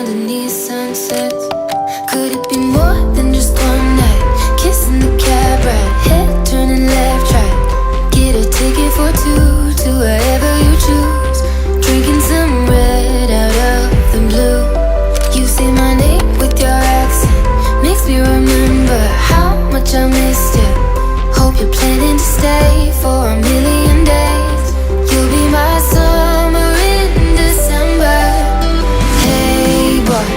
underneath sunsets. Could it be more than just one night? Kissing the cab ride, head turning left, right. Get a ticket for two to wherever you choose. Drinking some red out of the blue. You say my name with your accent, makes me remember how much I missed you. Hope you're planning to stay for a million days. You'll be my summer in December. Hey boy,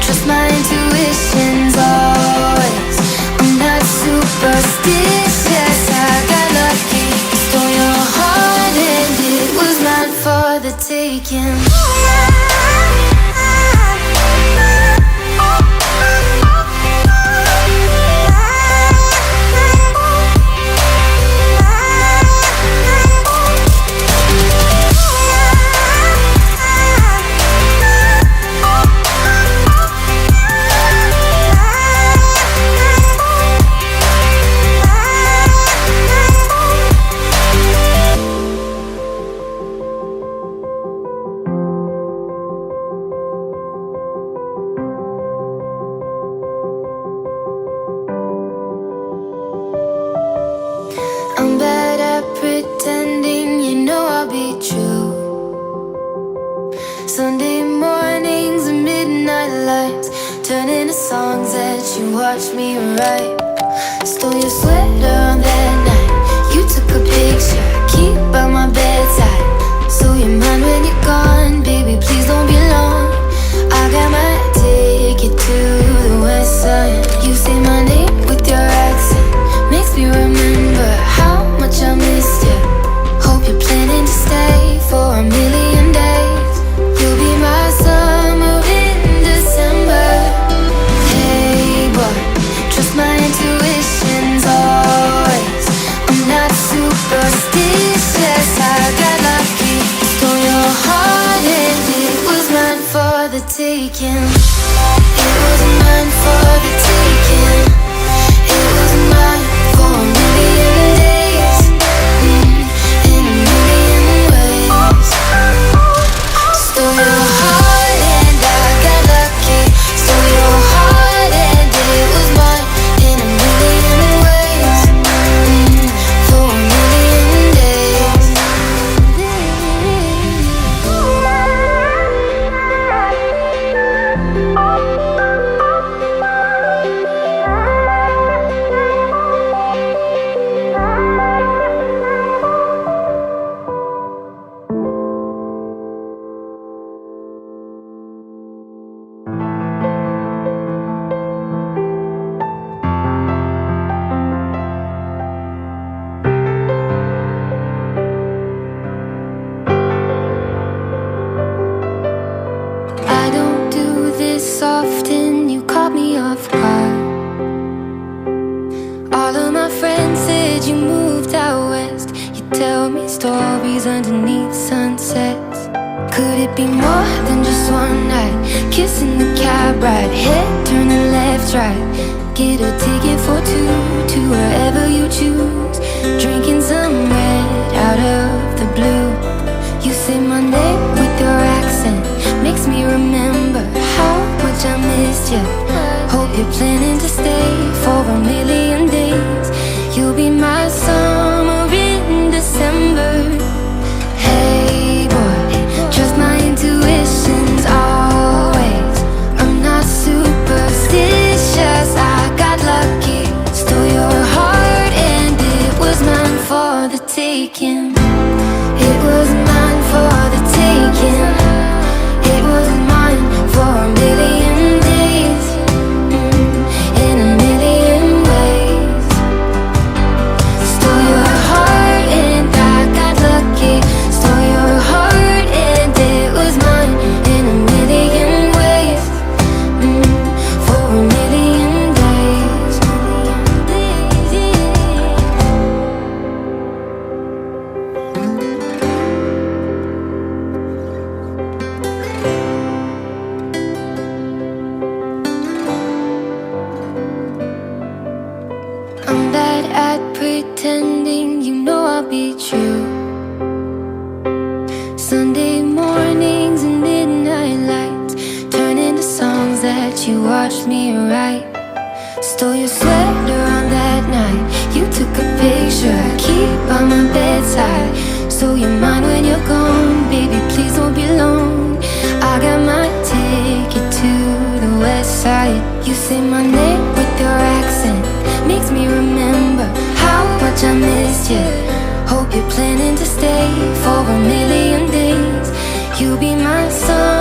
trust my intuitions always. I'm not superstitious, I got lucky. Stole your heart and it was mine for the taking. I'm bad at pretending, you know I'll be true. Sunday mornings and midnight lights turn into songs that you watch me write. Stole your sweater on that night, you took a picture, keep by my bedside. So you're mine when you're gone, baby, please don't be long. I got my ticket to the west side. You say my name with your accent, makes me remember how much I missed you. Hope you're planning to stay for a million days. You'll be my summer in December. Hey boy, trust my intuitions always. I'm not superstitious, I got lucky. Stole your heart and it was mine for the taking. It was mine for the taking. It was mine for a million days, in a million ways. Stole your heart and I got lucky. Stole your heart and it was mine in a million ways, for a million days. I don't do this often, you caught me off guard. All of my friends said you moved out west. You tell me stories underneath sunsets. Could it be more than just one night? Kissing the cab ride, head turning left, right. Get a ticket for two to wherever you choose. Drinking some red out of the blue. You say my name with your accent, makes me remember how much I missed you. Hope you're planning to stay for a million days. You'll be my summer in December. Hey boy, trust my intuitions always. I'm not superstitious, I got lucky. Stole your heart and it was mine for the taking. It was mine for the taking. It was mine for a million days, in a million ways. Stole your heart and I got lucky. Stole your heart and it was mine in a million ways, for a million days. I'm bad at pretending, you know I'll be true. Sunday mornings and midnight lights turn into songs that you watched me write. Stole your sweater on that night. You took a picture I keep by my bedside. So you're mine when you're gone, baby, please don't be long. I got my ticket to the west side. You say my name with your accent, makes me remember how much I missed you. Hope you're planning to stay for a million days. You'll be my sun